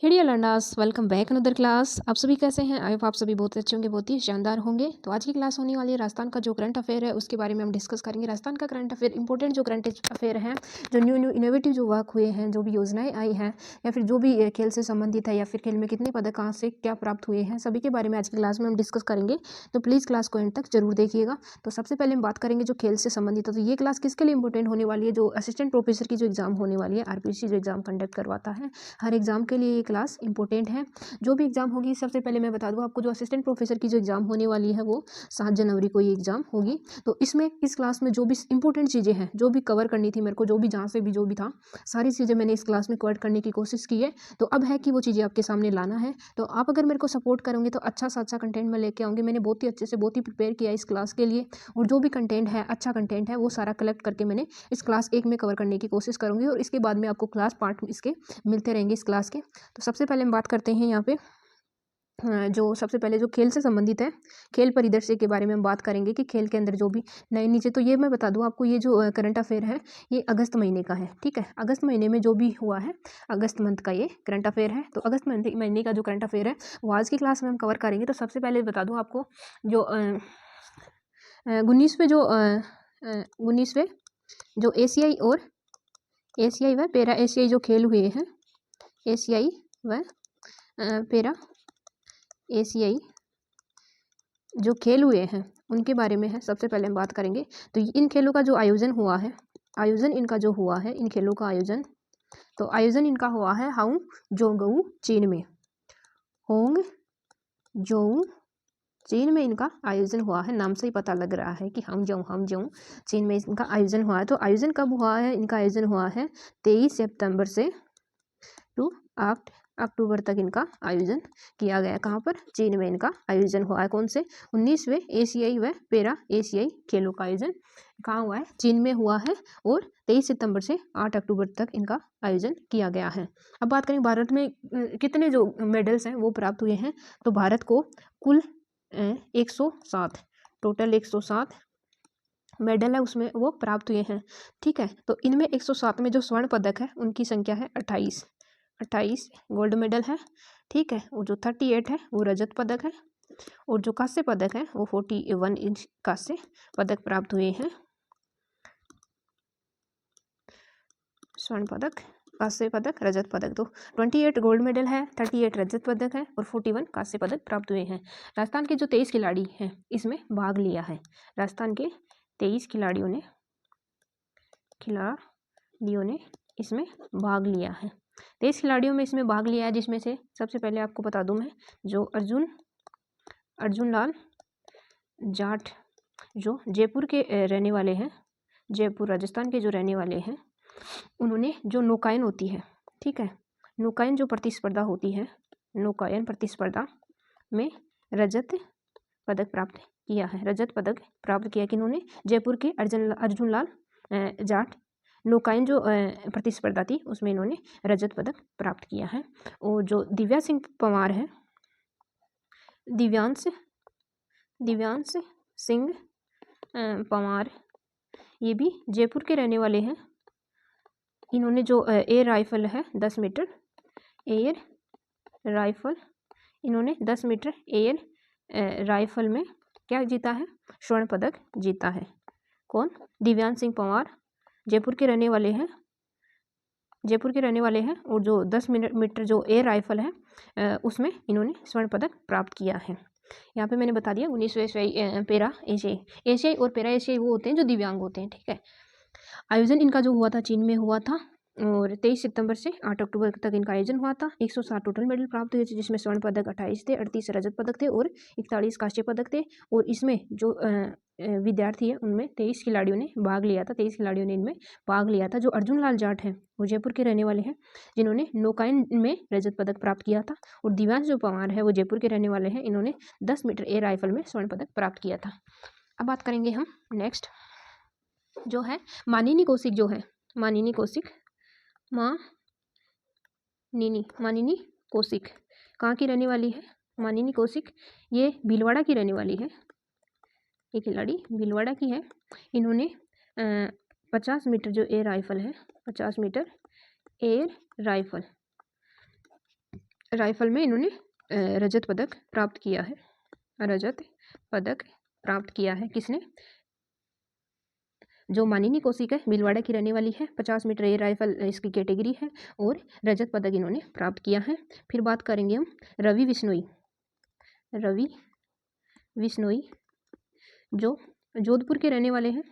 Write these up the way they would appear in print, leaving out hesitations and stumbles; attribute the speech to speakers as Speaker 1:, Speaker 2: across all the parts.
Speaker 1: हेडियर learners welcome back another class. आप सभी कैसे हैं? आई होप आप सभी बहुत अच्छे होंगे, बहुत ही शानदार होंगे। तो आज की क्लास होने वाली है राजस्थान का जो करंट अफेयर है उसके बारे में हम डिस्कस करेंगे। राजस्थान का करंट अफेयर इंपॉर्टेंट जो करंट अफेयर हैं, जो न्यू इनोवेटिव जो वर्क हुए हैं, जो भी योजनाएं आई हैं या फिर जो भी खेल से संबंधित है या फिर खेल में कितने पदक कहाँ से क्या प्राप्त हुए हैं, सभी के बारे में आज की क्लास में हम डिस्कस करेंगे। तो प्लीज़ क्लास को एंड तक जरूर देखिएगा। तो सबसे पहले हम बात करेंगे जो खेल से संबंधित है। तो ये क्लास किसके लिए इंपॉर्टेंट होने वाली है? जो असिस्टेंट प्रोफेसर की जो एग्जाम होने वाली है, आरपीएससी जो एग्जाम कंडक्ट करवाता है, हर एग्जाम के लिए ये क्लास इंपॉर्टेंट है। जो भी एग्जाम होगी, सबसे पहले मैं बता दूं आपको, जो असिस्टेंट प्रोफेसर की जो एग्जाम होने वाली है वो 7 जनवरी को ये एग्जाम होगी। तो इसमें इस क्लास में जो भी इंपॉर्टेंट चीज़ें हैं, जो भी कवर करनी थी मेरे को, जो भी जहाँ से भी जो भी था, सारी चीज़ें मैंने इस क्लास में कवर करने की कोशिश की है। तो अब है कि वो चीज़ें आपके सामने लाना है। तो आप अगर मेरे को सपोर्ट करोगे तो अच्छा सा अच्छा कंटेंट मैं लेके आऊँगी। मैंने बहुत ही अच्छे से बहुत ही प्रिपेयर किया इस क्लास के लिए, और जो भी कंटेंट है, अच्छा कंटेंट है, वो सारा कलेक्ट करके मैंने इस क्लास 1 में कवर करने की कोशिश करूँगी, और इसके बाद में आपको क्लास पार्ट इसके मिलते रहेंगे इस क्लास के। तो सबसे पहले हम बात करते हैं यहाँ पे, जो सबसे पहले जो खेल से संबंधित है, खेल परिदृश्य के बारे में हम बात करेंगे कि खेल के अंदर जो भी नए नीचे। तो ये मैं बता दूं आपको, ये जो करंट अफेयर है ये अगस्त महीने का है, ठीक है। अगस्त महीने में जो भी हुआ है, अगस्त मंथ का ये करंट अफेयर है। तो अगस्त महीने का जो करंट अफेयर है वो आज की क्लास में हम कवर करेंगे। तो सबसे पहले बता दूँ आपको, जो 19वें जो 19वें जो एशियाई व पैरा एशियाई जो खेल हुए हैं, एशियाई व पैरा एशियाई जो खेल हुए हैं उनके बारे में है, सबसे पहले हम बात करेंगे। तो इन खेलों का जो आयोजन हुआ है, आयोजन इनका जो हुआ है, इन खेलों का आयोजन, तो आयोजन इनका हुआ है हांगझोउ चीन में। हांगझोउ चीन में इनका आयोजन हुआ है। नाम से ही पता लग रहा है कि हांगझोउ चीन में इनका आयोजन हुआ है। तो आयोजन कब हुआ है? इनका आयोजन हुआ है 23 सितंबर से टू 8 अक्टूबर तक इनका आयोजन किया गया। कहाँ पर? चीन में इनका आयोजन हुआ है। कौन से? 19वें एशियाई व पैरा एशियाई खेलों का आयोजन कहाँ हुआ है? चीन में हुआ है, और 23 सितंबर से 8 अक्टूबर तक इनका आयोजन किया गया है। अब बात करें भारत में कितने जो मेडल्स हैं वो प्राप्त हुए हैं। तो भारत को कुल 107, टोटल 107 मेडल है उसमें वो प्राप्त हुए हैं, ठीक है। तो इनमें 107 में जो स्वर्ण पदक है उनकी संख्या है 28 गोल्ड मेडल है, ठीक है। और जो 38 है वो रजत पदक है, और जो कांस्य पदक है वो 41 इंच कांस्य पदक प्राप्त हुए हैं। स्वर्ण पदक, कांस्य पदक, रजत पदक। तो 28 गोल्ड मेडल है, 38 रजत पदक है, और 41 कांस्य पदक प्राप्त हुए हैं। राजस्थान के जो 23 खिलाड़ी हैं इसमें भाग लिया है। राजस्थान के 23 खिलाड़ियों ने इसमें भाग लिया है। 23 खिलाड़ियों में इसमें भाग लिया है, जिसमें से सबसे पहले आपको बता दूं मैं, जो अर्जुन लाल जाट, जो जयपुर के रहने वाले हैं, जयपुर राजस्थान के जो रहने वाले हैं, उन्होंने जो नौकायन होती है, ठीक है, नौकायन जो प्रतिस्पर्धा होती है, नौकायन प्रतिस्पर्धा में रजत पदक प्राप्त किया है। रजत पदक प्राप्त किया किन्होंने? जयपुर के अर्जुन लाल जाट। नौकायन जो प्रतिस्पर्धा थी उसमें इन्होंने रजत पदक प्राप्त किया है। और जो दिव्या सिंह पंवार है, दिव्यांश सिंह पंवार, ये भी जयपुर के रहने वाले हैं। इन्होंने जो एयर राइफल है 10 मीटर एयर राइफल, इन्होंने 10 मीटर एयर राइफल में क्या जीता है? स्वर्ण पदक जीता है। कौन? दिव्यांश सिंह पंवार, जयपुर के रहने वाले हैं, और जो 10 मीटर जो एयर राइफल है उसमें इन्होंने स्वर्ण पदक प्राप्त किया है। यहाँ पे मैंने बता दिया 19वें पैरा एशियाई और पैरा एशियाई वो होते हैं जो दिव्यांग होते हैं, ठीक है। आयोजन इनका जो हुआ था चीन में हुआ था, और 23 सितंबर से 8 अक्टूबर तक इनका आयोजन हुआ था। 107 टोटल मेडल प्राप्त हुए थे, जिसमें स्वर्ण पदक 28 थे, 38 रजत पदक थे, और 41 कांस्य पदक थे। और इसमें जो विद्यार्थी है उनमें 23 खिलाड़ियों ने भाग लिया था। 23 खिलाड़ियों ने इनमें भाग लिया था। जो अर्जुन लाल जाट हैं वो जयपुर के रहने वाले हैं, जिन्होंने नौकायन में रजत पदक प्राप्त किया था। और दिव्यांश जो पंवार है वो जयपुर के रहने वाले हैं, इन्होंने 10 मीटर एयर राइफल में स्वर्ण पदक प्राप्त किया था। अब बात करेंगे हम नेक्स्ट, जो है मानिनी कौशिक, जो है मानिनी कौशिक, मानिनी कौशिक कहाँ की रहने वाली है? मानिनी कौशिक ये भीलवाड़ा की रहने वाली है। ये खिलाड़ी भीलवाड़ा की है। इन्होंने 50 मीटर जो एयर राइफल है, 50 मीटर एयर राइफल राइफल में इन्होंने रजत पदक प्राप्त किया है। रजत पदक प्राप्त किया है किसने? जो मानिनी कौशिक है, भीलवाड़ा की रहने वाली है, 50 मीटर एयर राइफल इसकी कैटेगरी है और रजत पदक इन्होंने प्राप्त किया है। फिर बात करेंगे हम रवि बिश्नोई। रवि बिश्नोई जो जोधपुर के रहने वाले हैं।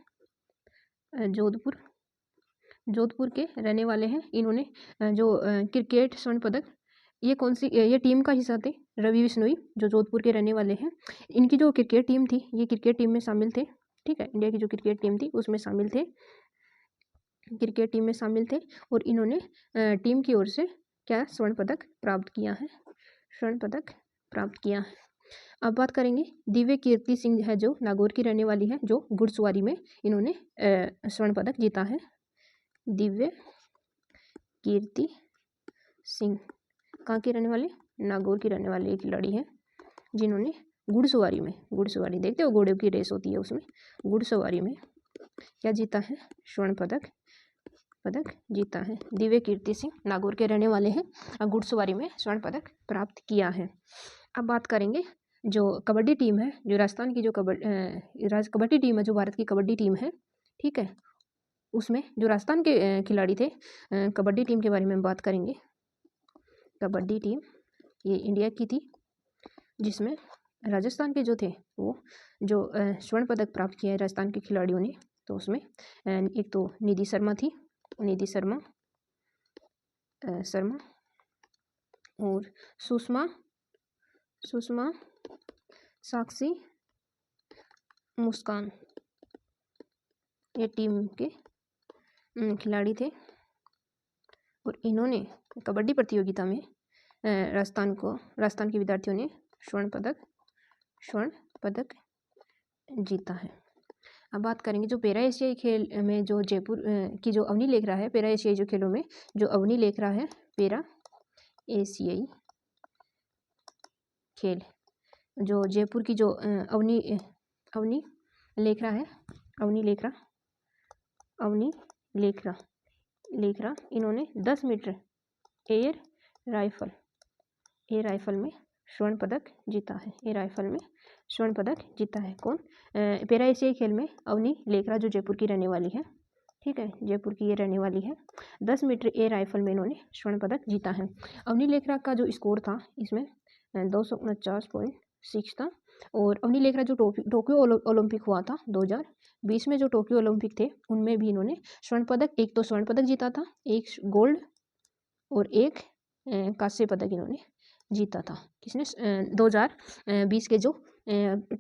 Speaker 1: जोधपुर के रहने वाले हैं। इन्होंने जो क्रिकेट स्वर्ण पदक, ये कौन सी, ये टीम का हिस्सा थे रवि बिश्नोई जो जोधपुर के रहने वाले हैं। इनकी जो क्रिकेट टीम थी, ये क्रिकेट टीम में शामिल थे। ठीक है, इंडिया की जो क्रिकेट टीम थी उसमें शामिल थे, क्रिकेट टीम में शामिल थे और इन्होंने टीम की ओर से क्या स्वर्ण पदक प्राप्त किया है, स्वर्ण पदक प्राप्त किया है। अब बात करेंगे दिव्य कीर्ति सिंह है जो नागौर की रहने वाली है, जो घुड़सवारी में इन्होंने स्वर्ण पदक जीता है। दिव्य कीर्ति सिंह कहाँ की रहने वाली? नागौर की रहने वाली एक खिलाड़ी है जिन्होंने घुड़सवारी में, घुड़सवारी देखते हो घोड़े की रेस होती है, उसमें घुड़सवारी में क्या जीता है? स्वर्ण पदक जीता है। दिव्य कीर्ति सिंह नागौर के रहने वाले हैं और घुड़सवारी में स्वर्ण पदक प्राप्त किया है। अब बात करेंगे जो कबड्डी टीम है, जो राजस्थान की जो कबड्डी टीम है, जो भारत की कबड्डी टीम है, ठीक है, उसमें जो राजस्थान के खिलाड़ी थे, कबड्डी टीम के बारे में हम बात करेंगे। कबड्डी टीम ये इंडिया की थी जिसमें राजस्थान के जो थे वो जो स्वर्ण पदक प्राप्त किया है राजस्थान के खिलाड़ियों ने, तो उसमें एक तो निधि शर्मा थी, निधि शर्मा और सुषमा साक्षी मुस्कान, ये टीम के खिलाड़ी थे और इन्होंने कबड्डी प्रतियोगिता में राजस्थान के विद्यार्थियों ने स्वर्ण पदक जीता है। अब बात करेंगे जो पैरा एशियाई खेल में जो जयपुर की जो अवनी लेखरा है, पैरा एशियाई जो खेलों में जो अवनी लेखरा है, पैरा एशियाई खेल जो जयपुर की जो अवनी लेखरा है, अवनी लेखरा इन्होंने 10 मीटर एयर राइफल में स्वर्ण पदक जीता है। एयर राइफल में स्वर्ण पदक जीता है कौन? पैरा एशियाई खेल में अवनी लेखरा जो जयपुर की रहने वाली है, ठीक है, जयपुर की ये रहने वाली है। 10 मीटर एयर राइफल में इन्होंने स्वर्ण पदक जीता है। अवनी लेखरा का जो स्कोर था इसमें 249.6 था और अवनी लेखरा जो टोक्यो ओलंपिक हुआ था 2020 में, जो टोक्यो ओलंपिक थे उनमें भी इन्होंने स्वर्ण पदक, एक तो स्वर्ण पदक जीता था, एक गोल्ड और एक कांस्य पदक इन्होंने जीता था। किसने? 2020 के जो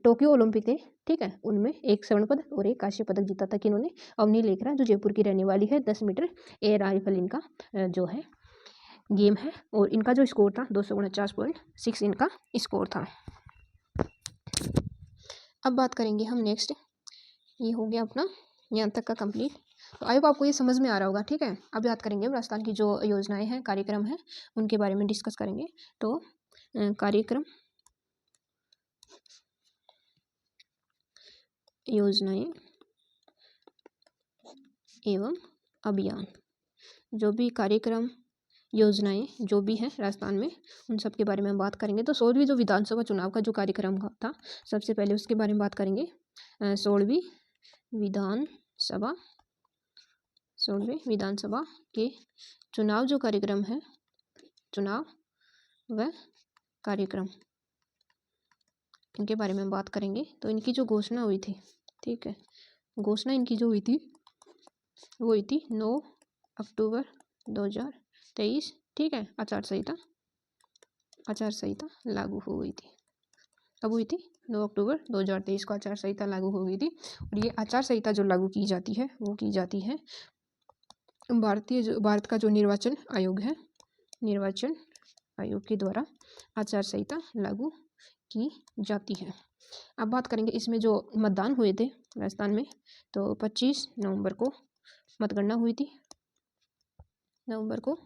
Speaker 1: टोक्यो ओलंपिक थे, ठीक है, उनमें एक स्वर्ण पदक और एक कांस्य पदक जीता था कि इन्होंने अवनी लेखरा जो जयपुर की रहने वाली है। 10 मीटर एयर राइफल इनका जो है गेम है और इनका जो स्कोर था 249.6 इनका स्कोर था। अब बात करेंगे हम नेक्स्ट, ये हो गया अपना यहाँ तक का कंप्लीट। तो आई होप आपको ये समझ में आ रहा होगा, ठीक है। अब याद करेंगे राजस्थान की जो योजनाएं हैं, कार्यक्रम हैं, उनके बारे में डिस्कस करेंगे। तो कार्यक्रम, योजनाएं एवं अभियान, जो भी कार्यक्रम योजनाएं जो भी हैं राजस्थान में, उन सब के बारे में हम बात करेंगे। तो 16वीं जो विधानसभा चुनाव का जो कार्यक्रम था, सबसे पहले उसके बारे में बात करेंगे। 16वीं विधानसभा के चुनाव जो कार्यक्रम है, चुनाव व कार्यक्रम, इनके बारे में हम बात करेंगे। तो इनकी जो घोषणा हुई थी, ठीक है, घोषणा इनकी जो हुई थी वो हुई थी 9 अक्टूबर 2023, ठीक है। आचार संहिता लागू हो गई थी। कब हुई थी? 9 अक्टूबर 2023 को आचार संहिता लागू हो गई थी। और ये आचार संहिता जो लागू की जाती है वो की जाती है भारत का जो निर्वाचन आयोग है, निर्वाचन आयोग के द्वारा आचार संहिता लागू की जाती है। अब बात करेंगे इसमें जो मतदान हुए थे राजस्थान में, तो 25 नवंबर को मतगणना हुई थी। 25 नवंबर को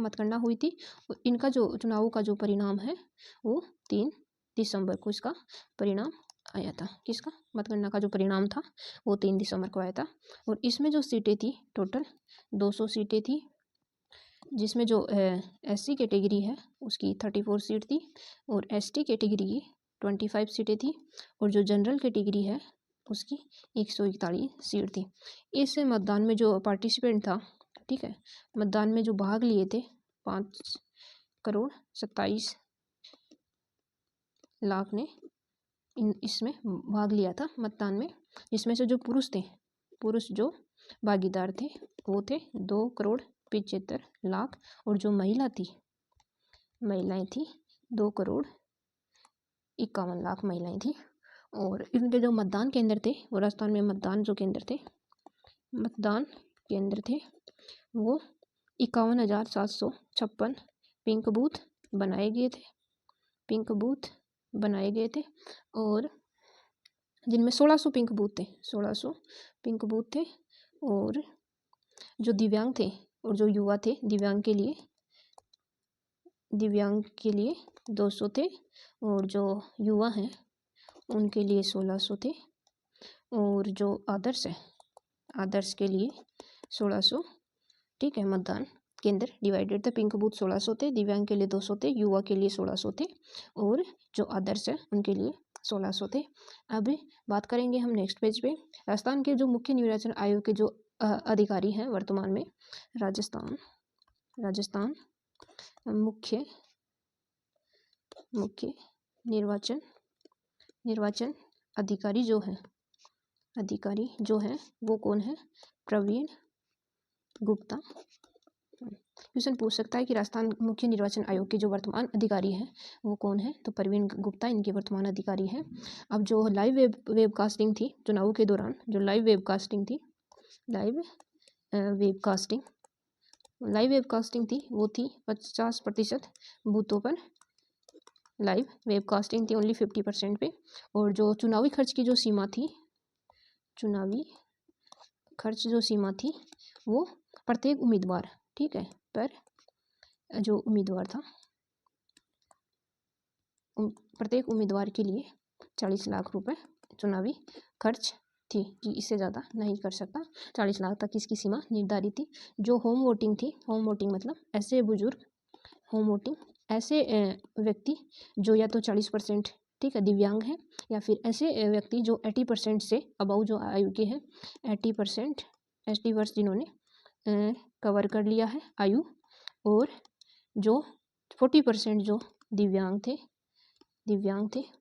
Speaker 1: मतगणना हुई थी और इनका जो चुनावों का जो परिणाम है वो 3 दिसंबर को इसका परिणाम आया था। किसका? मतगणना का जो परिणाम था वो 3 दिसंबर को आया था। और इसमें जो सीटें थी, टोटल 200 सीटें थी, जिसमें जो SC कैटेगरी है उसकी 34 सीट थी और ST कैटेगरी की 25 सीटें थी और जो जनरल कैटेगरी है उसकी 141 सीट थी। इस मतदान में जो पार्टिसिपेंट था, ठीक है, मतदान में जो भाग लिए थे 5,27,00,000 ने इसमें भाग लिया था मतदान में, जिसमें से जो पुरुष जो भागीदार थे वो थे 2,75,00,000 और जो महिलाएं थी 2,51,00,000 महिलाएं थी। और इनके जो मतदान केंद्र थे वो राजस्थान में मतदान केंद्र थे वो 51,756 पिंक बूथ बनाए गए थे और जिनमें 1600 पिंक बूथ थे और जो दिव्यांग थे और जो युवा थे, दिव्यांग के लिए 200 थे और जो युवा हैं उनके लिए 1600 थे और जो आदर्श के लिए 1600, ठीक है। मतदान केंद्र डिवाइडेड थे, पिंक बूथ 1600 थे, दिव्यांग के लिए 200 थे, युवा के लिए 1600 थे और जो आदर्श है उनके लिए 1600 थे। अब बात करेंगे हम नेक्स्ट पेज पे राजस्थान के जो मुख्य निर्वाचन आयोग के जो अधिकारी हैं वर्तमान में। राजस्थान मुख्य निर्वाचन अधिकारी जो हैं वो कौन है? प्रवीण गुप्ता। क्वेश्चन पूछ सकता है कि राजस्थान मुख्य निर्वाचन आयोग के जो वर्तमान अधिकारी हैं वो कौन है? तो प्रवीण गुप्ता इनके वर्तमान अधिकारी हैं। अब जो लाइव वेबकास्टिंग थी चुनावों के दौरान, जो लाइव वेबकास्टिंग थी वो थी 50% बूथों पर लाइव वेबकास्टिंग थी, ओनली 50% पे। और जो चुनावी खर्च की जो सीमा थी वो प्रत्येक उम्मीदवार, ठीक है, पर जो उम्मीदवार था प्रत्येक उम्मीदवार के लिए 40 लाख रुपए चुनावी खर्च थी कि इससे ज़्यादा नहीं कर सकता। 40 लाख तक इसकी सीमा निर्धारित थी। जो होम वोटिंग थी, होम वोटिंग मतलब ऐसे व्यक्ति जो या तो 40%, ठीक है, दिव्यांग हैं या फिर ऐसे व्यक्ति जो 80% से अबव जो आयु के हैं, 80% ST वर्ष जिन्होंने कवर कर लिया है आयु, और जो 40% जो दिव्यांग थे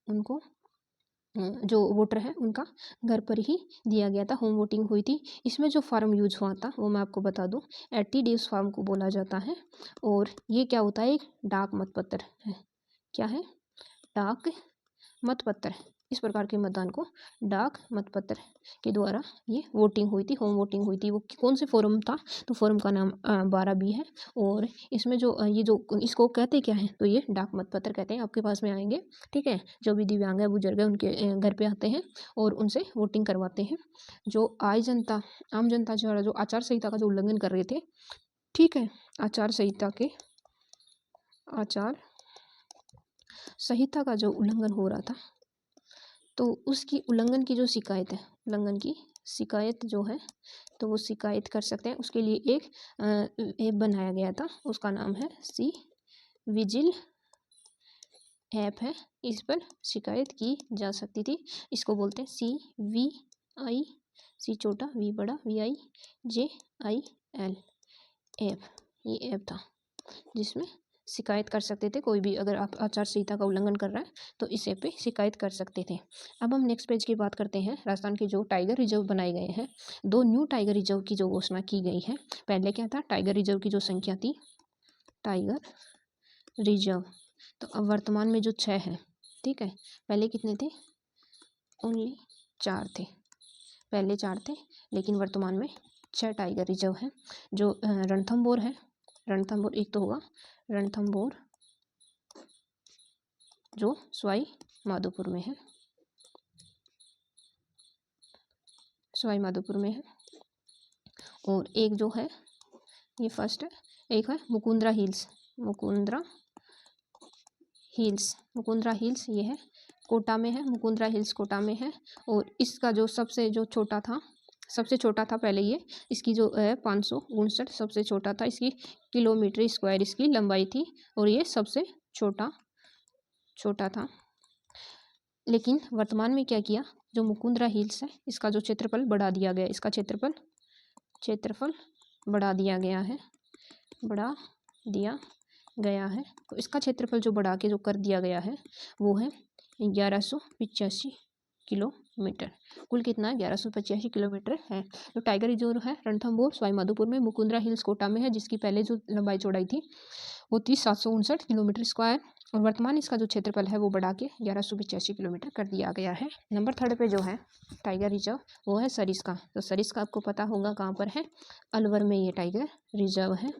Speaker 1: उनको जो वोटर है उनका घर पर ही दिया गया था। होम वोटिंग हुई थी। इसमें जो फॉर्म यूज हुआ था वो मैं आपको बता दूं, 80 डेज फॉर्म को बोला जाता है और ये क्या होता है? एक डाक मतपत्र है। क्या है? डाक मतपत्र। इस प्रकार के मतदान को डाक मतपत्र के द्वारा ये वोटिंग हुई थी, होम वोटिंग हुई थी। वो कौन से फॉर्म था? तो फॉर्म का नाम 12B है और इसमें जो ये जो इसको कहते क्या है? तो ये डाक मतपत्र कहते हैं। आपके पास में आएंगे, ठीक है, जो भी दिव्यांग है, बुजुर्ग है, उनके घर पे आते हैं और उनसे वोटिंग करवाते हैं। जो आम जनता जो आचार संहिता का जो उल्लंघन कर रहे थे, ठीक है, आचार संहिता का जो उल्लंघन हो रहा था तो उसकी उल्लंघन की जो शिकायत है, उल्लंघन की शिकायत जो है तो वो शिकायत कर सकते हैं। उसके लिए एक ऐप बनाया गया था, उसका नाम है सी विजिल ऐप है। इस पर शिकायत की जा सकती थी। इसको बोलते हैं CVI, सी छोटा वी बड़ा VIJIL ऐप। ये ऐप था जिसमें शिकायत कर सकते थे। कोई भी अगर आप आचार संहिता का उल्लंघन कर रहा है तो इस ऐप पे शिकायत कर सकते थे। अब हम नेक्स्ट पेज की बात करते हैं। राजस्थान के जो टाइगर रिजर्व बनाए गए हैं, 2 न्यू टाइगर रिजर्व की जो घोषणा की गई है। पहले क्या था? टाइगर रिजर्व की जो संख्या थी, टाइगर रिजर्व, तो अब वर्तमान में जो 6 है, ठीक है, पहले कितने थे? ओनली 4 थे। पहले 4 थे लेकिन वर्तमान में 6 टाइगर रिजर्व है। जो रणथंभौर है, रणथंभौर एक तो होगा, रणथंभौर जो सवाई माधोपुर में है, और एक जो है ये फर्स्ट है, एक है मुकुंदरा हिल्स ये है कोटा में है, मुकुंदरा हिल्स कोटा में है। और इसका जो सबसे जो छोटा था सबसे छोटा था पहले ये, इसकी जो है 559 सबसे छोटा था, इसकी किलोमीटर स्क्वायर इसकी लंबाई थी और ये सबसे छोटा था। लेकिन वर्तमान में क्या किया, जो मुकुंदरा हिल्स है इसका जो क्षेत्रफल बढ़ा दिया गया, इसका क्षेत्रफल बढ़ा दिया गया है, तो इसका क्षेत्रफल जो बढ़ा के जो कर दिया गया है वो है 1185 किलोमीटर। कुल कितना है, 1185 किलोमीटर है। तो टाइगर रिजर्व है रणथंभौर सवाईमाधोपुर में, मुकुंदरा हिल्स कोटा में है, जिसकी पहले जो लंबाई चौड़ाई थी वो थी 759 किलोमीटर स्क्वायर और वर्तमान इसका जो क्षेत्रफल है वो बढ़ा के 1185 किलोमीटर कर दिया गया है। नंबर 3 पे जो है टाइगर रिजर्व वो है सरिस्का। तो सरिस्का आपको पता होगा कहाँ पर है, अलवर में ये टाइगर रिजर्व है।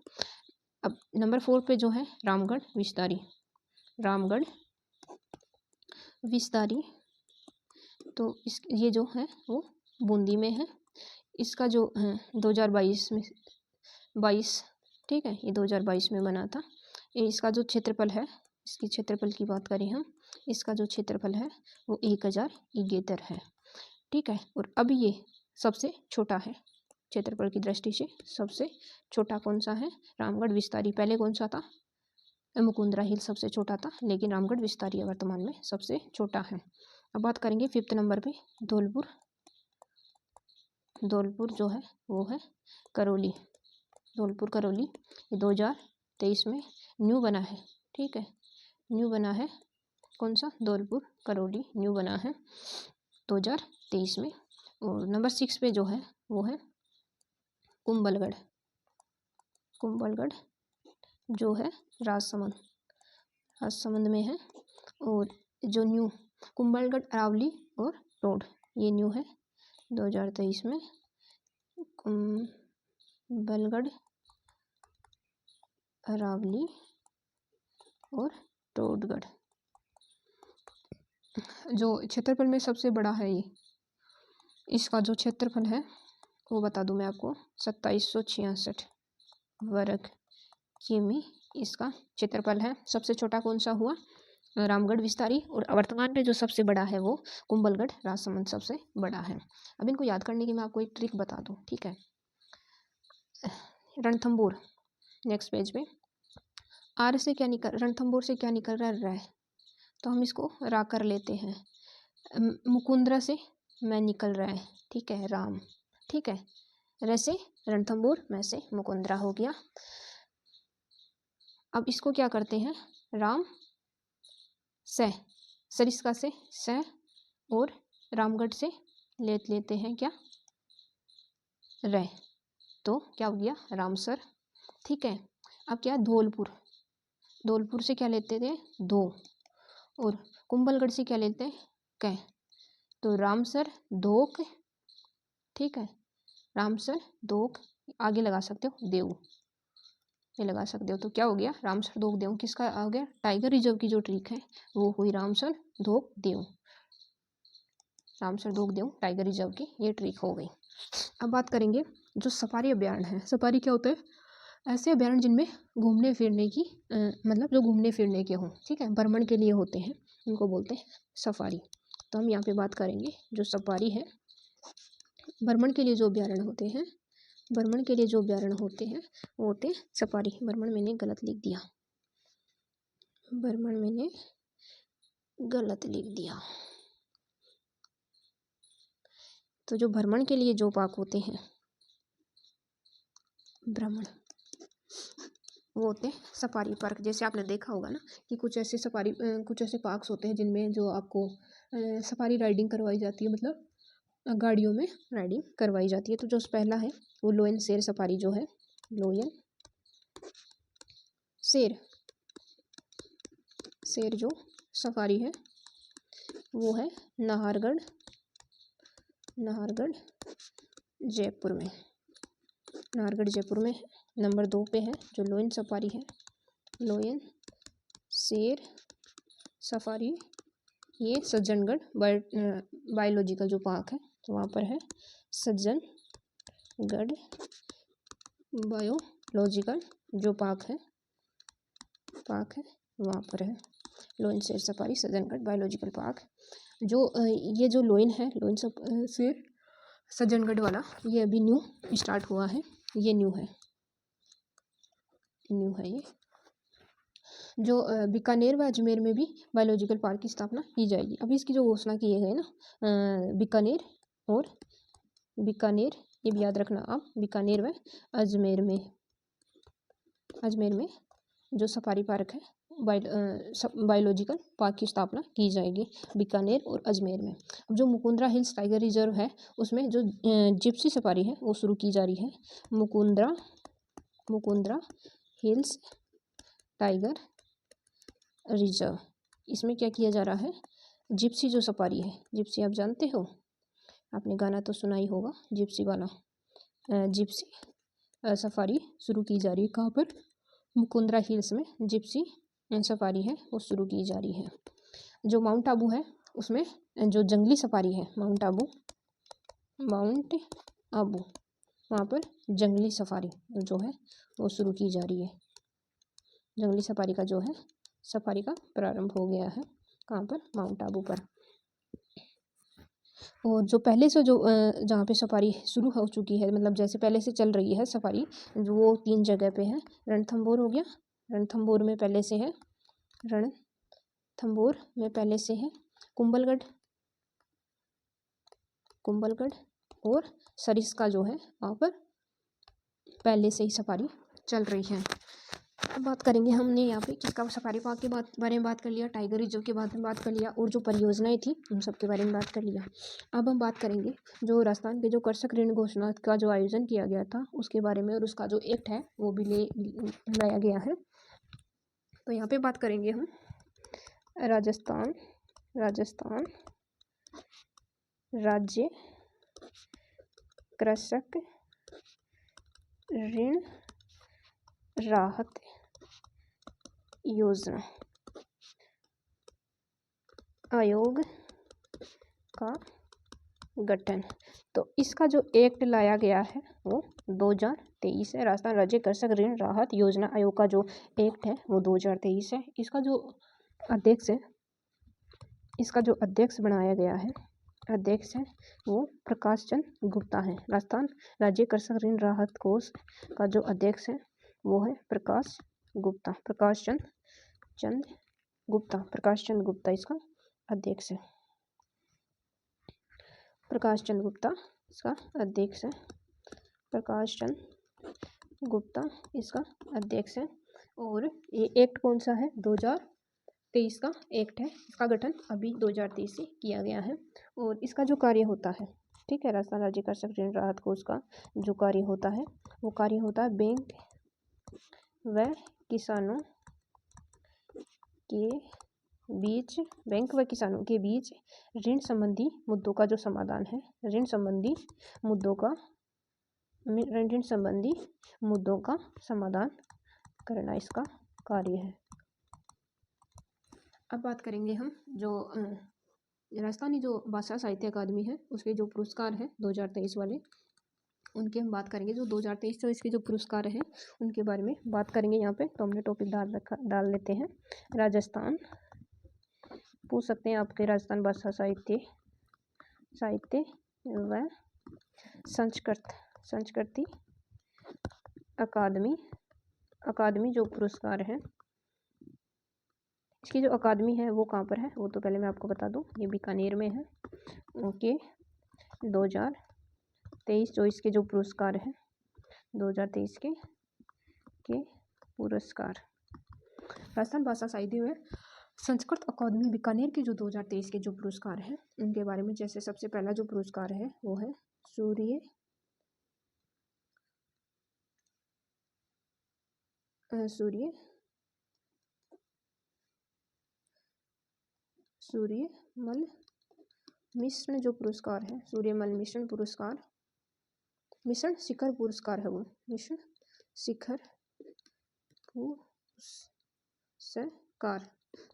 Speaker 1: अब नंबर 4 पे जो है रामगढ़ विस्तारी, तो ये जो है वो बूंदी में है। इसका जो 2022 में 22, ठीक है, ये 2022 में बना था। ये इसका जो क्षेत्रफल है, इसकी क्षेत्रफल की बात करें हम, इसका जो क्षेत्रफल है वो 1071 है, ठीक है। और अब ये सबसे छोटा है, क्षेत्रफल की दृष्टि से सबसे छोटा कौन सा है, रामगढ़ विस्तारी। पहले कौन सा था, मुकुंदरा हिल सबसे छोटा था, लेकिन रामगढ़ विस्तारी वर्तमान में सबसे छोटा है। अब बात करेंगे 5th नंबर पे धौलपुर जो है वो है करौली, ये 2023 में न्यू बना है, ठीक है, न्यू बना है। कौन सा, धौलपुर करौली न्यू बना है 2023 में। और नंबर 6 पे जो है वो है कुंभलगढ़ जो है राजसमंद में है। और जो न्यू कुंभलगढ़ अरावली और रोड, ये न्यू है 2023 में, कुंभलगढ़ अरावली और टोडगढ़। जो क्षेत्रफल में सबसे बड़ा है ये, इसका जो क्षेत्रफल है वो बता दूं मैं आपको, 2766 वर्ग किमी इसका क्षेत्रफल है। सबसे छोटा कौन सा हुआ, रामगढ़ विस्तारी, और वर्तमान में जो सबसे बड़ा है वो कुंभलगढ़ राजसमंद सबसे बड़ा है। अब इनको याद करने की मैं आपको एक ट्रिक बता दूं, ठीक है। रणथंभौर, नेक्स्ट पेज पे, आर से क्या निकल, रणथंभौर से क्या निकल रहा है, तो हम इसको रा कर लेते हैं। मुकुंदरा से मैं निकल रहा है, ठीक है, राम, ठीक है, रैसे रणथंभौर, मैं से मुकुंदरा हो गया। अब इसको क्या करते हैं, राम से, सरिस्का से से, और रामगढ़ से लेते हैं क्या, रह, तो क्या हो गया रामसर, ठीक है। अब क्या, धौलपुर से क्या लेते थे, दो, और कुंभलगढ़ से क्या लेते हैं, कै, तो रामसर धोक, ठीक है, रामसर धोक, आगे लगा सकते हो देव, ये लगा सकते हो। तो क्या हो गया, रामसर धोक देव किसका आ गया, टाइगर रिजर्व की जो ट्रिक है वो हुई रामसर धोक देव, रामसर धोक देव टाइगर रिजर्व की ये ट्रिक हो गई। अब बात करेंगे जो सफारी अभ्यारण्य है। सफारी क्या होता है, ऐसे अभ्यारण्य जिनमें घूमने फिरने की मतलब जो घूमने फिरने के हों, ठीक है, भ्रमण के लिए होते हैं, उनको बोलते हैं सफारी। तो हम यहाँ पे बात करेंगे जो सफारी है, भ्रमण के लिए जो अभ्यारण्य होते हैं, वो होते हैं सफारी। भ्रमण मैंने गलत लिख दिया, तो जो भ्रमण के लिए जो पार्क होते हैं, भ्रमण, वो होते हैं सफारी पार्क। जैसे आपने देखा होगा ना कि कुछ ऐसे पार्क्स होते हैं जिनमें जो आपको सफारी राइडिंग करवाई जाती है, मतलब गाड़ियों में राइडिंग करवाई जाती है। तो जो पहला है वो लोयन शेर सफारी जो है, लोयन शेर जो सफारी है वो है नाहरगढ़ जयपुर में। नंबर 2 पे है जो लोयन सफारी है, लोयन शेर सफारी, ये सज्जनगढ़ बायोलॉजिकल जो पार्क है वहाँ पर है, सज्जनगढ़ बायोलॉजिकल जो पार्क है वहाँ पर है लोयन शेर सफारी, सज्जनगढ़ बायोलॉजिकल पार्क। जो ये जो लोयन है, लोयन शेर सज्जनगढ़ वाला ये अभी न्यू स्टार्ट हुआ है, ये न्यू है ये। जो बीकानेर व अजमेर में भी बायोलॉजिकल पार्क की स्थापना की जाएगी। अभी इसकी जो घोषणा किए गए ना, बीकानेर ये भी याद रखना आप, बीकानेर व अजमेर में जो सफारी पार्क है, बायोलॉजिकल पार्क की स्थापना की जाएगी बीकानेर और अजमेर में। जो मुकुंदरा हिल्स टाइगर रिजर्व है उसमें जो जिप्सी सफारी है वो शुरू की जा रही है। मुकुंदरा हिल्स टाइगर रिजर्व, इसमें क्या किया जा रहा है, जिप्सी जो सफारी है, जिप्सी आप जानते हो, आपने गाना तो सुना ही होगा जिप्सी वाला, जिप्सी सफारी शुरू की जा रही है। कहाँ पर, मुकुंदरा हिल्स में जिप्सी सफारी है वो शुरू की जा रही है। जो माउंट आबू है उसमें जो जंगली सफारी है, माउंट आबू वहाँ पर जंगली सफारी जो है वो शुरू की जा रही है। जंगली सफारी का जो है सफारी का प्रारंभ हो गया है, कहाँ पर, माउंट आबू पर। और जो पहले से जो जहाँ पे सफारी शुरू हो चुकी है, मतलब जैसे पहले से चल रही है सफारी, वो 3 जगह पे है। रणथंभौर हो गया, रणथंभौर में पहले से है, कुंभलगढ़ और सरिस्का जो है वहाँ पर पहले से ही सफारी चल रही है। अब बात करेंगे हमने यहाँ पे किसका, सफारी पार्क के बारे में बात कर लिया, टाइगर रिजर्व के बारे में बात कर लिया, और जो परियोजनाएं थी उन सब के बारे में बात कर लिया। अब हम बात करेंगे जो राजस्थान के जो कृषक ऋण घोषणा का जो आयोजन किया गया था उसके बारे में, और उसका जो एक्ट है वो भी लाया गया है। तो यहाँ पे बात करेंगे हम राजस्थान राज्य कृषक ऋण राहत योजना आयोग का गठन। तो इसका जो एक्ट लाया गया है वो 2023 है। राजस्थान राज्य कृषक ऋण राहत योजना आयोग का जो एक्ट है वो 2023 है। इसका जो अध्यक्ष बनाया गया है, अध्यक्ष है वो प्रकाश चंद गुप्ता है। राजस्थान राज्य कृषक ऋण राहत कोष का जो अध्यक्ष है वो है प्रकाश चंद गुप्ता इसका अध्यक्ष है। प्रकाश चंद गुप्ता इसका अध्यक्ष है। और ये एक्ट कौन सा है, 2023 का एक्ट है। इसका गठन अभी 2023 से किया गया है। और इसका जो कार्य होता है, ठीक है, राजस्थान राज्य कृषक ऋण राहत कोष का जो कार्य होता है वो कार्य होता है बैंक व किसानों के बीच ऋण संबंधी मुद्दों का जो समाधान है, ऋण संबंधी मुद्दों का समाधान करना इसका कार्य है। अब बात करेंगे हम जो राजस्थानी जो भाषा साहित्य अकादमी है उसके जो पुरस्कार है 2023 वाले, उनकी हम बात करेंगे। जो 2023 जो इसके जो पुरस्कार हैं उनके बारे में बात करेंगे यहाँ पे। तो हमने टॉपिक डाल लेते हैं राजस्थान, पूछ सकते हैं आपके, राजस्थान भाषा साहित्य व संस्कृति अकादमी जो पुरस्कार है, इसकी जो अकादमी है वो कहाँ पर है वो तो पहले मैं आपको बता दूं, ये बीकानेर में है। ओके, 2023 जो इसके जो पुरस्कार है, 2023 के पुरस्कार राजस्थान भाषा साहित्य में संस्कृत अकादमी बीकानेर के जो 2023 के जो पुरस्कार हैं उनके बारे में। जैसे सबसे पहला जो पुरस्कार है वो है सूर्यमल मिश्र जो पुरस्कार है, सूर्यमल मिश्र पुरस्कार, मिश्र शिखर पुरस्कार है वो, मिश्र शिखर पुरस्कार,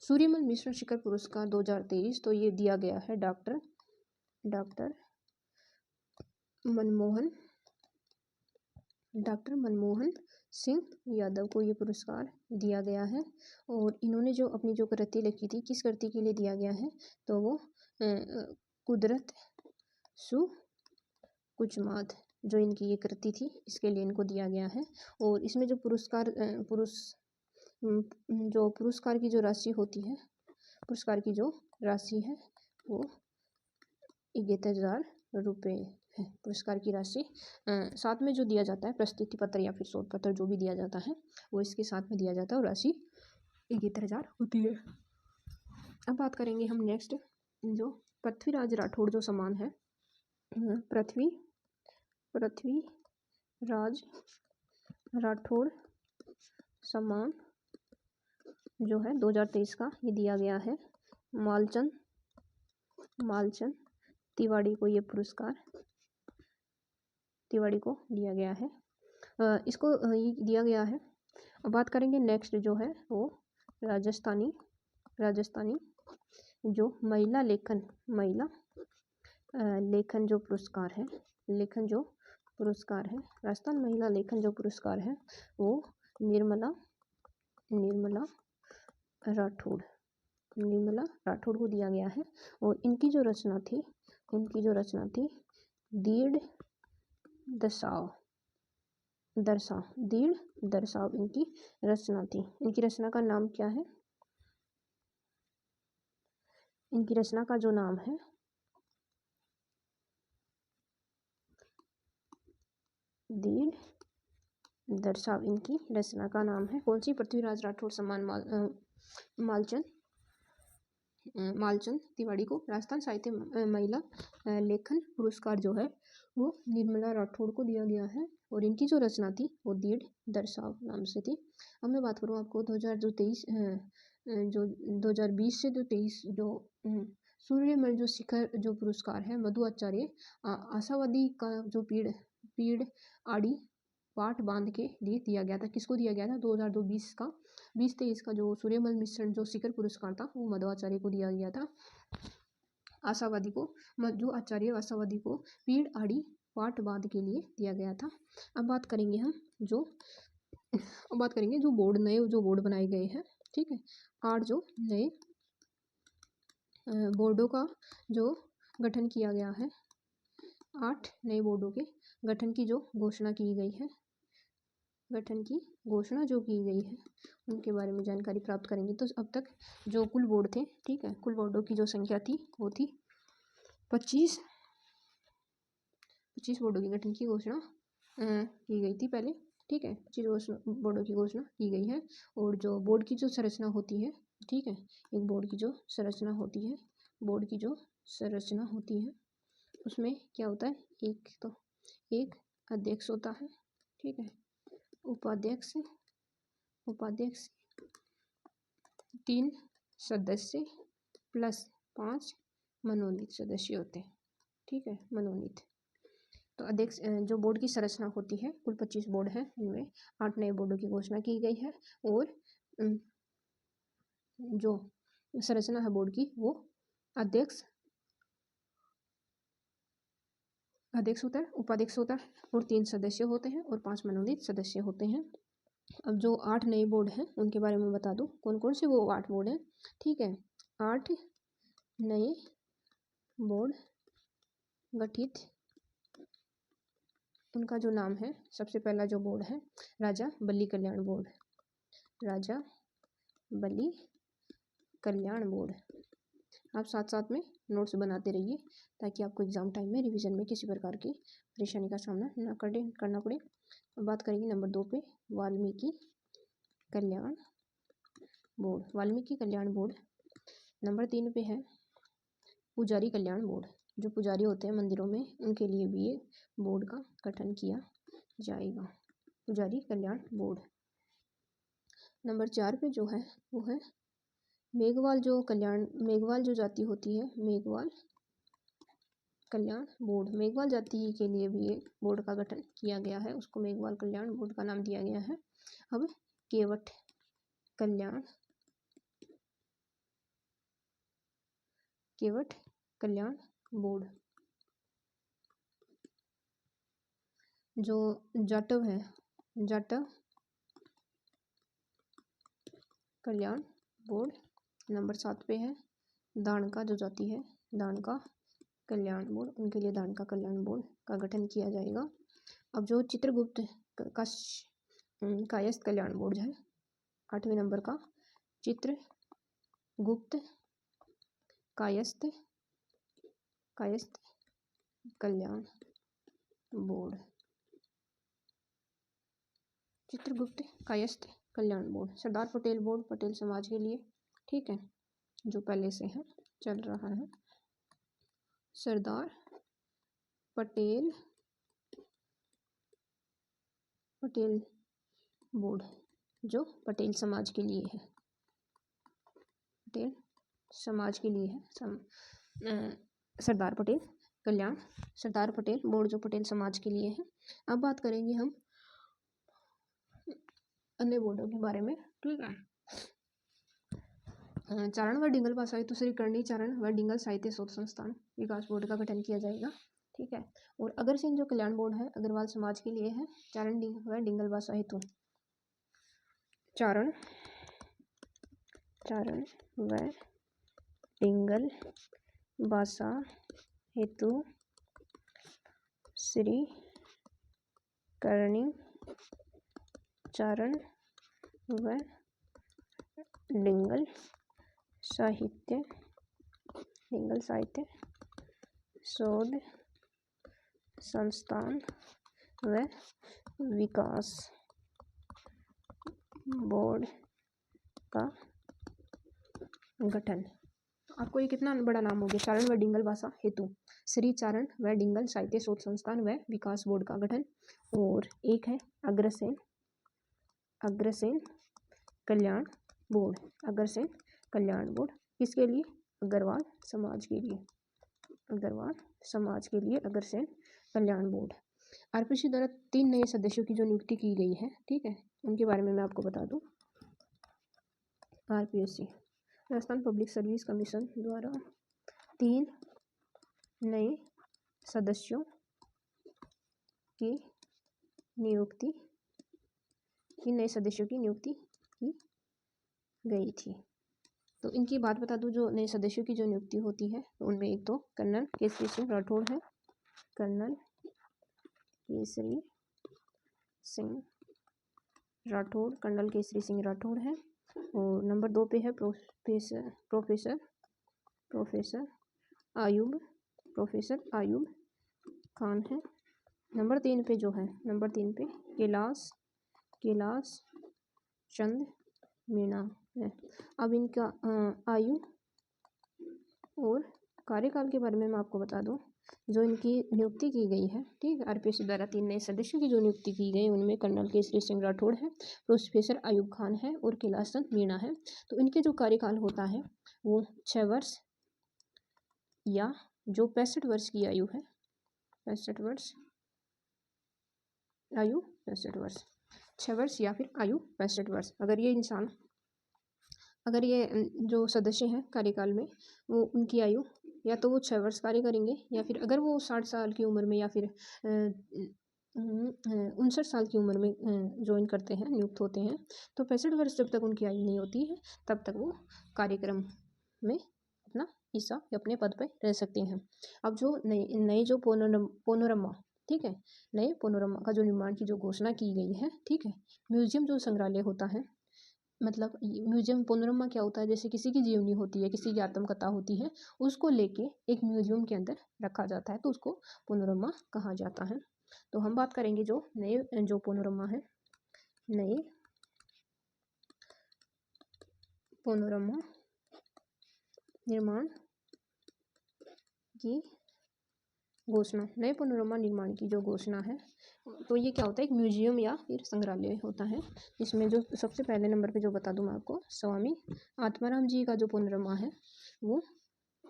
Speaker 1: सूर्यमल मिश्र शिखर पुरस्कार 2023। तो ये दिया गया है डॉक्टर मनमोहन सिंह यादव को ये पुरस्कार दिया गया है। और इन्होंने जो अपनी जो कृति लिखी थी, किस कृति के लिए दिया गया है, तो वो कुदरत कुछ माद जो इनकी ये कृति थी इसके लिए इनको दिया गया है। और इसमें जो जो पुरस्कार की जो राशि होती है, पुरस्कार की जो राशि है वो 71,000 रुपये है। पुरस्कार की राशि साथ में जो दिया जाता है प्रस्तुति पत्र या फिर शोध पत्र जो भी दिया जाता है वो इसके साथ में दिया जाता है और राशि 71,000 होती है। अब बात करेंगे हम नेक्स्ट जो पृथ्वीराज राठौड़ जो सम्मान है, पृथ्वीराज राठौड़ सम्मान जो है 2023 का ये दिया गया है मालचंद तिवाड़ी को, ये पुरस्कार तिवाड़ी को दिया गया है। इसको ये दिया गया है। अब बात करेंगे नेक्स्ट जो है वो राजस्थानी जो महिला लेखन जो पुरस्कार है, राजस्थान महिला लेखन जो पुरस्कार है वो निर्मला राठौड़ को दिया गया है। और इनकी जो रचना थी दीड़ दर्शाव इनकी रचना थी। इनकी रचना का नाम क्या है? इनकी रचना का जो नाम है दीड़ दर्शाव, इनकी रचना का नाम है। कौन सी? पृथ्वीराज राठौड़ सम्मान मालचंद तिवाड़ी को। राजस्थान साहित्य महिला लेखन पुरस्कार जो है वो निर्मला राठौड़ को दिया गया है। और इनकी जो रचना थी वो दीड़ दर्शाव नाम से थी। अब मैं बात करूँ आपको 2023 जो 2020 से 2023 जो सूर्यमल जो शिखर जो पुरस्कार है मधु आचार्य आशावादी का जो पीड़ आड़ी पाट बांध के लिए दिया गया था। किसको दिया गया था? 2020 का 2023 का जो सूर्यमल मिश्रण जो शिखर पुरस्कार था वो मध्वाचार्य को दिया गया था। आशावादी को, मधु आचार्य आशावादी को पीड़ आड़ी पाट बांध के लिए दिया गया था। अब बात करेंगे हम जो नए बोर्ड बनाए गए हैं। ठीक है, 8 जो नए बोर्डों का जो गठन किया गया है, 8 नए बोर्डों के गठन की जो घोषणा की गई है, उनके बारे में जानकारी प्राप्त करेंगे। तो अब तक जो कुल बोर्ड थे, ठीक है, कुल बोर्डों की जो संख्या थी वो थी 25 बोर्डों की गठन की घोषणा की गई थी पहले। ठीक है, 25 बोर्डों की घोषणा की गई है। और जो बोर्ड की जो संरचना होती है, ठीक है, एक बोर्ड की जो संरचना होती है उसमें क्या होता है? एक अध्यक्ष होता है, ठीक है, उपाध्यक्ष 3 सदस्य प्लस 5 मनोनीत सदस्य होते हैं। ठीक है, मनोनीत। तो अध्यक्ष जो बोर्ड की संरचना होती है, कुल 25 बोर्ड है, इनमें 8 नए बोर्डों की घोषणा की गई है। और जो संरचना है बोर्ड की वो अध्यक्ष होता है, उपाध्यक्ष होता है और 3 सदस्य होते हैं और 5 मनोनीत सदस्य होते हैं। अब जो 8 नए बोर्ड हैं उनके बारे में बता दूं कौन कौन से वो 8 बोर्ड हैं। ठीक है, 8 नए बोर्ड गठित, उनका जो नाम है, सबसे पहला जो बोर्ड है राजा बल्ली कल्याण बोर्ड। आप साथ साथ में नोट्स बनाते रहिए ताकि आपको एग्जाम टाइम में रिवीजन में किसी प्रकार की परेशानी का सामना ना करना पड़े। अब बात करेंगे नंबर 2 पे वाल्मीकि कल्याण बोर्ड। नंबर 3 पे है पुजारी कल्याण बोर्ड। जो पुजारी होते हैं मंदिरों में उनके लिए भी ये बोर्ड का गठन किया जाएगा, पुजारी कल्याण बोर्ड। नंबर 4 पे जो है वो है मेघवाल जो जाति होती है, मेघवाल कल्याण बोर्ड। मेघवाल जाति के लिए भी एक बोर्ड का गठन किया गया है, उसको मेघवाल कल्याण बोर्ड का नाम दिया गया है। अब केवट कल्याण बोर्ड। जो जाटव है, जाटव कल्याण बोर्ड। नंबर 7 पे है दाणका जो जाति है, दाणका कल्याण बोर्ड, उनके लिए दान का कल्याण बोर्ड का गठन किया जाएगा। अब जो चित्रगुप्त कायस्थ कल्याण बोर्ड है 8वें नंबर का, चित्रगुप्त कायस्थ कल्याण बोर्ड, चित्रगुप्त कायस्थ कल्याण बोर्ड। सरदार पटेल बोर्ड, पटेल समाज के लिए, ठीक है, जो पहले से है चल रहा है। सरदार पटेल बोर्ड जो पटेल समाज के लिए है, पटेल समाज के लिए है। सरदार पटेल बोर्ड जो पटेल समाज के लिए है। अब बात करेंगे हम अन्य बोर्डों के बारे में, ठीक है। चारण व डिंगल भाषा हेतु श्री करणी चारण व डिंगल साहित्य शोध संस्थान विकास बोर्ड का गठन किया जाएगा, ठीक है। और अग्रसेन जो कल्याण बोर्ड है अग्रवाल समाज के लिए है, चारण व डिंगल भाषा हेतु, चारण व डिंगल भाषा हेतु श्री करणी चारण व डिंगल साहित्य शोध संस्थान व विकास बोर्ड का गठन। आपको ये कितना बड़ा नाम हो गया, चारण व डिंगल भाषा हेतु श्री चारण व डिंगल साहित्य शोध संस्थान व विकास बोर्ड का गठन। और एक है अग्रसेन कल्याण बोर्ड, अग्रसेन कल्याण बोर्ड किसके लिए, अग्रवाल समाज के लिए, अग्रसेन कल्याण बोर्ड। आरपीएससी द्वारा 3 नए सदस्यों की जो नियुक्ति की गई है, ठीक है, उनके बारे में मैं आपको बता दूं। RPSC Rajasthan public service commission द्वारा 3 नए सदस्यों की नियुक्ति की गई थी। तो इनकी बात बता दूं, जो नए सदस्यों की जो नियुक्ति होती है उनमें एक तो कर्नल केसरी सिंह राठौड़ है, कर्नल केसरी सिंह राठौड़ है। और नंबर 2 पे है प्रोफेसर आयूब खान है। नंबर 3 पे जो है, नंबर 3 पे कैलाश चंद मीणा है। अब इनका आयु और कार्यकाल के बारे में मैं आपको बता दूं। जो इनकी नियुक्ति की गई है, ठीक है, आरपीएससी द्वारा 3 नए सदस्यों की जो नियुक्ति की गई उनमें कर्नल केसरी सिंह राठौड़ है, प्रोफेसर आयूब खान है और कैलाश चंद मीणा है। तो इनके जो कार्यकाल होता है वो 6 वर्ष या जो 65 वर्ष की आयु है, 65 वर्ष या फिर आयु 65 वर्ष। अगर ये जो सदस्य हैं कार्यकाल में, वो उनकी आयु या तो वो 6 वर्ष कार्य करेंगे, या फिर अगर वो 60 साल की उम्र में या फिर 59 साल की उम्र में ज्वाइन करते हैं, नियुक्त होते हैं, तो 65 वर्ष जब तक उनकी आयु नहीं होती है तब तक वो कार्यक्रम में अपना हिस्सा या अपने पद पर रह सकते हैं। अब जो नए जो पोनोरमा, ठीक है, नए पोनोरमा का जो निर्माण की जो घोषणा की गई है, ठीक है, म्यूजियम जो संग्रहालय होता है, मतलब म्यूजियम पोनोरमा क्या होता है, जैसे किसी की जीवनी होती है, किसी की आत्मकथा होती है, उसको लेके एक म्यूजियम के अंदर रखा जाता है, तो उसको पोनोरमा कहा जाता है। तो हम बात करेंगे जो नए जो पोनोरमा है, नए पोनोरमा निर्माण की घोषणा, नए पोनोरमा निर्माण की जो घोषणा है, तो ये क्या होता है, एक म्यूजियम या फिर संग्रहालय होता है। इसमें जो सबसे पहले नंबर पे जो बता दूं मैं आपको, स्वामी आत्माराम जी का जो पोनोरमा है वो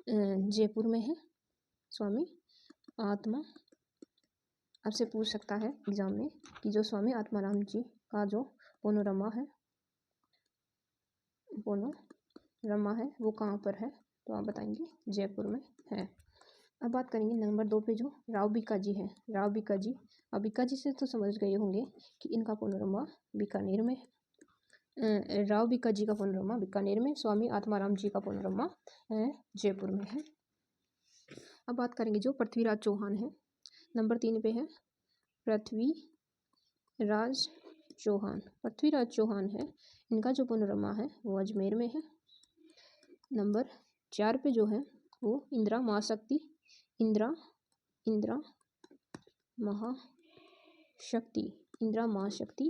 Speaker 1: जयपुर में है। स्वामी आत्मा, आपसे पूछ सकता है एग्जाम में कि जो स्वामी आत्माराम जी का जो पोनोरमा है वो कहाँ पर है, तो आप बताएंगे जयपुर में है। अब बात करेंगे नंबर 2 पे जो राव बीकाजी है, राव बीकाजी। अब बीकाजी से तो समझ गए होंगे कि इनका पोनोरमा बीकानेर में है। राव बीकाजी का पोनोरमा बीकानेर में, स्वामी आत्माराम जी का पोनोरमा जयपुर में है। अब बात करेंगे जो पृथ्वीराज चौहान है, नंबर 3 पे है पृथ्वीराज चौहान। पृथ्वीराज चौहान है, इनका जो पुनर्नमा है वो अजमेर में है। नंबर 4 पे जो है वो इंदिरा महाशक्ति, इंदिरा महाशक्ति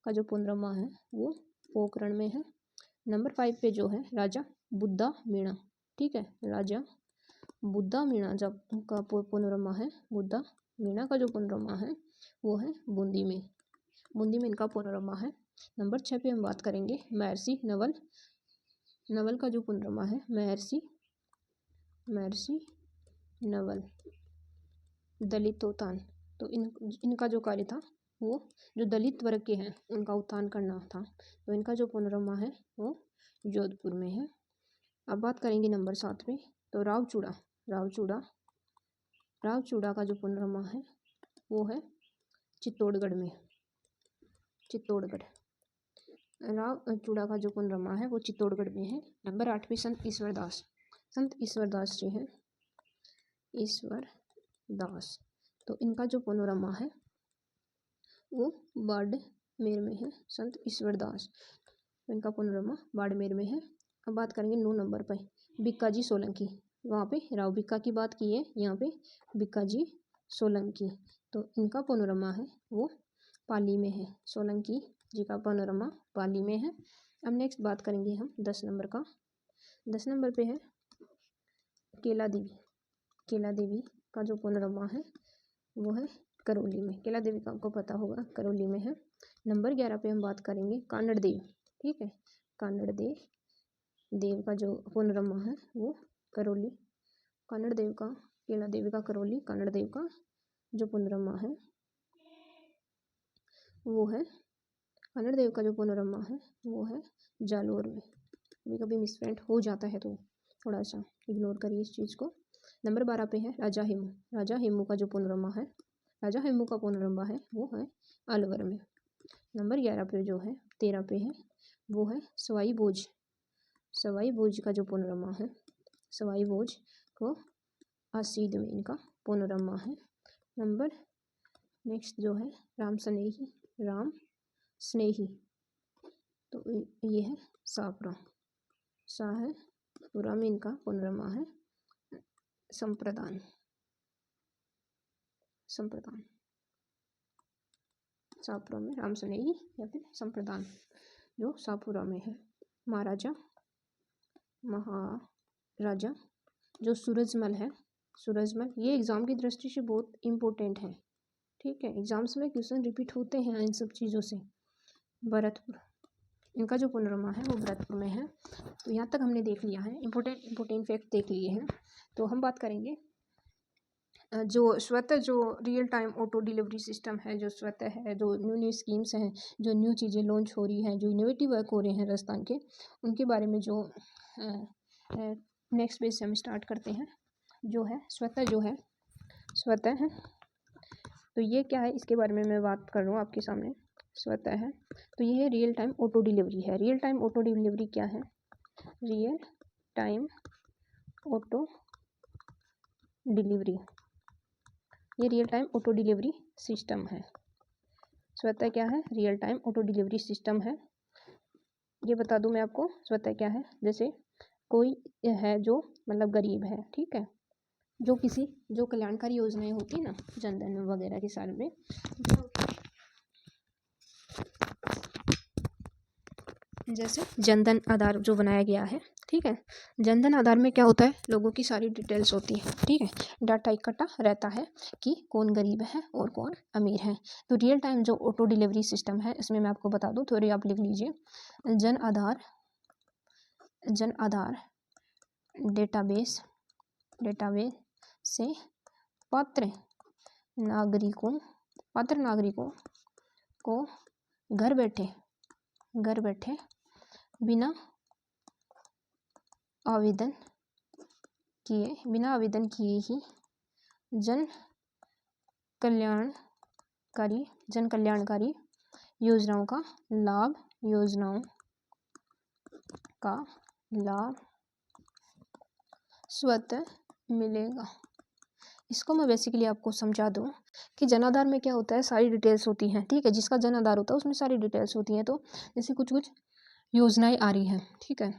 Speaker 1: का जो पुनर्नमा है वो पोखरण में है। नंबर 5 पे जो है राजा बुद्धा मीणा, ठीक है, राजा बुद्धा मीणा जब का पुनर्नमा है, बुद्धा मीणा का जो पुनर्नमा है वो है बूंदी में इनका पुनर्नमा है। नंबर 6 पे हम बात करेंगे महर्षि नवल का जो पुनर्नमा है, महर्षि नवल दलितोत्थान। तो इनका जो कार्य था वो जो दलित वर्ग के हैं उनका उत्थान करना था। तो इनका जो पुनर्नमा है वो जोधपुर में है। अब बात करेंगे नंबर 7 पे, तो रावचूड़ा का जो पुनर्नमा है वो है चित्तौड़गढ़ में। रावचूड़ा का जो पुनर्नमा है वो चित्तौड़गढ़ में है। नंबर 8 पे संत ईश्वरदास जी हैं, ईश्वरदास। तो इनका जो पुनर्नमा है वो बाड़मेर में है, संत ईश्वरदास। तो इनका पुनर्नमा बाड़मेर में है। अब बात करेंगे 9 नंबर पर बिक्काजी सोलंकी। वहाँ पे राव बिक्का की बात की है, यहाँ पे बिक्काजी सोलंकी। तो इनका पुनर्नमा है वो पाली में है, सोलंकी जी का पुनर्नमा पाली में है। अब नेक्स्ट बात करेंगे हम 10 नंबर का। 10 नंबर पे है केला देवी का जो पुनर्नमा है वो है करौली में। केला देवी का आपको पता होगा करौली में है। नंबर 11 पे हम बात करेंगे कानड़ देव, ठीक है, कानड़ देव का जो पुनर्नमा है वो करौली। कानड़ देव का, केला देवी का करौली, कानड़ देव का जो पुनर्नमा है वो है, कानड़ देव का जो पुनर्नमा है वो है जालोर में। कभी कभी मिसप्रिंट हो जाता है तो थोड़ा सा इग्नोर करिए इस चीज़ को। नंबर 12 पे है राजा हेमू का जो पुनर्नमा है, राजा हेमू का पुनर्नमा है वो है अलवर में। नंबर 11 पे जो है 13 पे है वो है सवाई भोज का जो पुनर्नमा है, सवाई भोज को आसीद में इनका पुनर्नमा है। नंबर नेक्स्ट जो है राम स्नेही, तो ये है शाहपुरा में इनका पुनर्नमा है संप्रदान। शाहपुरा में राम स्नेही या फिर संप्रदान जो शाहपुरा में है। महाराजा जो सूरजमल है, ये एग्ज़ाम की दृष्टि से बहुत इम्पोर्टेंट है, ठीक है, एग्जाम्स में क्वेश्चन रिपीट होते हैं इन सब चीज़ों से। भरतपुर, इनका जो पुनर्नमा है वो भरतपुर में है। तो यहाँ तक हमने देख लिया है, इम्पोर्टेंट फैक्ट देख लिए हैं। तो हम बात करेंगे जो स्वतः जो real time auto delivery system है, जो स्वतः है, जो न्यू स्कीम्स हैं, जो न्यू चीज़ें लॉन्च हो रही हैं, जो इनोवेटिव वर्क हो रहे हैं राजस्थान के, उनके बारे में जो नेक्स्ट पेज से हम स्टार्ट करते हैं। जो है स्वतः है, तो ये क्या है इसके बारे में मैं बात कर रहा हूँ आपके सामने। स्वतः है तो ये है रियल टाइम ऑटो डिलीवरी है। रियल टाइम ऑटो डिलीवरी क्या है? रियल टाइम ऑटो डिलीवरी, ये real time auto delivery system है। स्वतः क्या है? Real time auto delivery system है। ये बता दूं मैं आपको स्वतः क्या है। जैसे कोई है जो मतलब गरीब है, ठीक है, जो कल्याणकारी योजनाएं होती है ना, जनधन वगैरह के साल में, जैसे जनधन आधार जो बनाया गया है, ठीक है, जनधन आधार में क्या होता है, लोगों की सारी डिटेल्स होती है, ठीक है, डाटा इकट्ठा रहता है कि कौन गरीब है और कौन अमीर है। तो रियल टाइम जो ऑटो डिलीवरी सिस्टम है, इसमें मैं आपको बता दूं, थोड़ी आप लिख लीजिए। जन आधार डेटाबेस से पात्र नागरिकों को घर बैठे बिना आवेदन किए ही जन कल्याणकारी योजनाओं का लाभ स्वतः मिलेगा। इसको मैं बेसिकली आपको समझा दूं कि जन आधार में क्या होता है, सारी डिटेल्स होती हैं, ठीक है। जिसका जन आधार होता है उसमें सारी डिटेल्स होती हैं। तो जैसे कुछ कुछ योजनाएं आ रही हैं, ठीक है,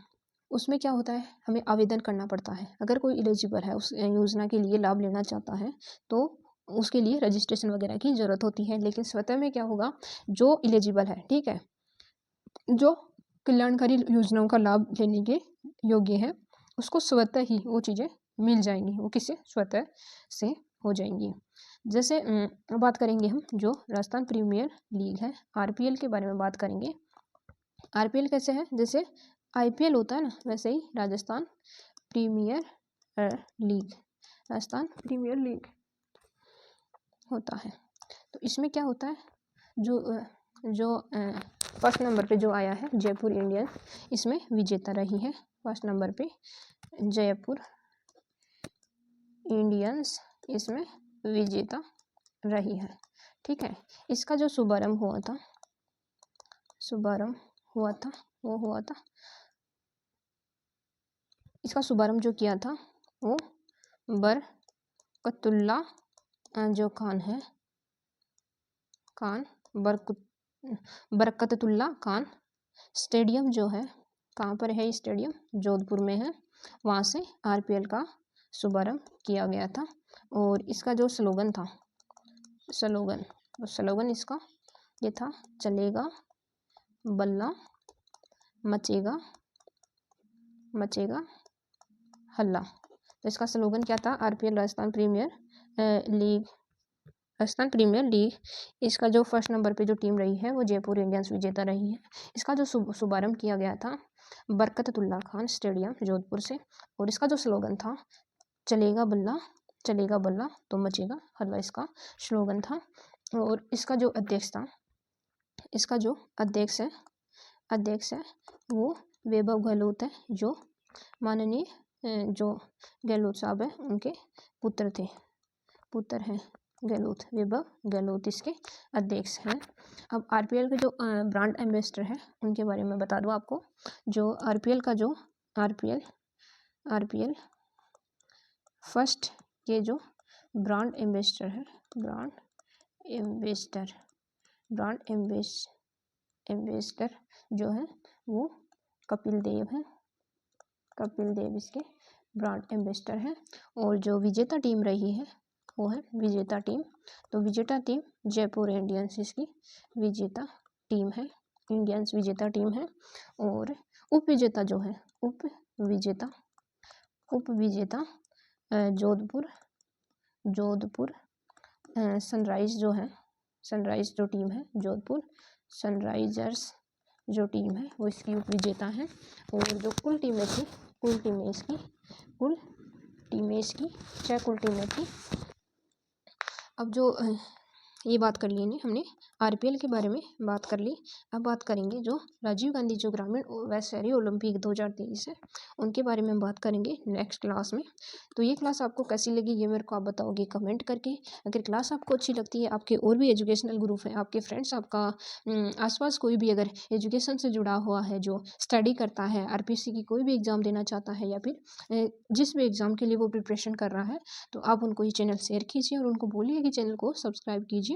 Speaker 1: उसमें क्या होता है, हमें आवेदन करना पड़ता है। अगर कोई एलिजिबल है उस योजना के लिए लाभ लेना चाहता है तो उसके लिए रजिस्ट्रेशन वगैरह की ज़रूरत होती है। लेकिन स्वतः में क्या होगा, जो एलिजिबल है, ठीक है, जो कल्याणकारी योजनाओं का लाभ लेने के योग्य है, उसको स्वतः ही वो चीज़ें मिल जाएंगी। वो किससे, स्वतः से हो जाएंगी। जैसे बात करेंगे हम जो राजस्थान प्रीमियर लीग है, आरपीएल के बारे में बात करेंगे। आरपीएल कैसे है, जैसे आईपीएल होता है ना, वैसे ही Rajasthan premier league, Rajasthan premier league होता है। तो इसमें क्या होता है, जो फर्स्ट नंबर पे जो आया है जयपुर इंडियंस, इसमें विजेता रही है। फर्स्ट नंबर पे जयपुर इंडियंस इसमें विजेता रही है, ठीक है। इसका जो शुभारंभ हुआ था वो हुआ था, इसका शुभारंभ जो किया था वो बरकतुल्ला जो बरकतुल्ला खान स्टेडियम जो है, कहाँ पर है स्टेडियम, जोधपुर में है। वहाँ से आरपीएल का शुभारंभ किया गया था। और इसका जो स्लोगन था, स्लोगन इसका ये था, चलेगा बल्ला मचेगा हल्ला। तो इसका स्लोगन क्या था, आरपीएल राजस्थान प्रीमियर लीग। इसका जो फर्स्ट नंबर पे जो टीम रही है वो जयपुर इंडियंस विजेता रही है। इसका जो शुभारंभ किया गया था बरकतुल्ला खान स्टेडियम जोधपुर से। और इसका जो स्लोगन था, चलेगा बल्ला तो मचेगा हल्ला, इसका स्लोगन था। और इसका जो अध्यक्ष है वो वैभव गहलोत है, जो माननीय जो गहलोत साहब है उनके पुत्र हैं वैभव गहलोत इसके अध्यक्ष हैं। अब आरपीएल के जो ब्रांड एम्बेसडर हैं उनके बारे में बता दूं आपको। जो आरपीएल फर्स्ट के जो ब्रांड एम्बेसडर है, ब्रांड एम्बेसडर जो है वो कपिल देव इसके ब्रांड एम्बेसडर हैं। और जो विजेता टीम रही है वो है विजेता टीम। तो विजेता टीम जयपुर इंडियंस इसकी विजेता टीम है, इंडियंस विजेता टीम है। और उप विजेता जो है, उप विजेता जोधपुर सनराइज जो टीम है, जोधपुर सनराइजर्स जो टीम है वो इसकी उप विजेता है। और जो कुल टीमें इसकी 6 कुल टीमें थी। अब जो ये बात कर ली हमने आरपीएल के बारे में बात कर ली। अब बात करेंगे जो राजीव गांधी जो ग्रामीण व शहरी ओलंपिक 2023 है उनके बारे में हम बात करेंगे नेक्स्ट क्लास में। तो ये क्लास आपको कैसी लगी ये मेरे को आप बताओगे कमेंट करके। अगर क्लास आपको अच्छी लगती है, आपके और भी एजुकेशनल ग्रुप हैं, आपके फ्रेंड्स, आपका आसपास कोई भी अगर एजुकेशन से जुड़ा हुआ है, जो स्टडी करता है, आरपीएससी की कोई भी एग्ज़ाम देना चाहता है या फिर जिस भी एग्ज़ाम के लिए वो प्रिपरेशन कर रहा है, तो आप उनको ये चैनल शेयर कीजिए और उनको बोलिए कि चैनल को सब्सक्राइब कीजिए।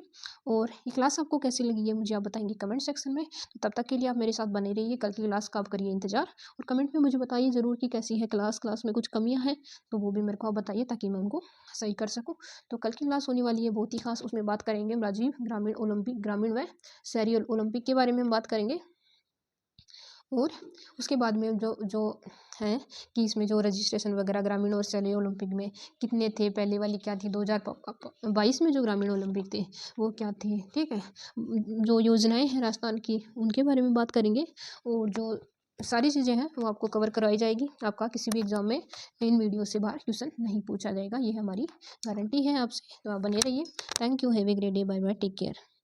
Speaker 1: और ये क्लास आपको कैसी लगी है मुझे आप बताएंगे कमेंट सेक्शन में। तो तब तक के लिए आप मेरे साथ बने रहिए, कल की क्लास का आप करिए इंतजार और कमेंट में मुझे बताइए ज़रूर कि कैसी है क्लास में कुछ कमियां हैं तो वो भी मेरे को आप बताइए ताकि मैं उनको सही कर सकूं। तो कल की क्लास होने वाली है बहुत ही खास, उसमें बात करेंगे हम राजीव ग्रामीण व शहरी ओलंपिक के बारे में हम बात करेंगे। और उसके बाद में जो है कि इसमें जो रजिस्ट्रेशन वगैरह ग्रामीण और शहरी ओलंपिक में कितने थे, पहले वाली क्या थी, 2022 में जो ग्रामीण ओलंपिक थे वो क्या थे, ठीक है। जो योजनाएं हैं राजस्थान की उनके बारे में बात करेंगे। और जो सारी चीज़ें हैं वो आपको कवर करवाई जाएगी। आपका किसी भी एग्जाम में इन वीडियो से बाहर क्वेश्चन नहीं पूछा जाएगा, ये हमारी गारंटी है आपसे। तो आप बने रहिए। Thank you, have a great day, bye bye, take care.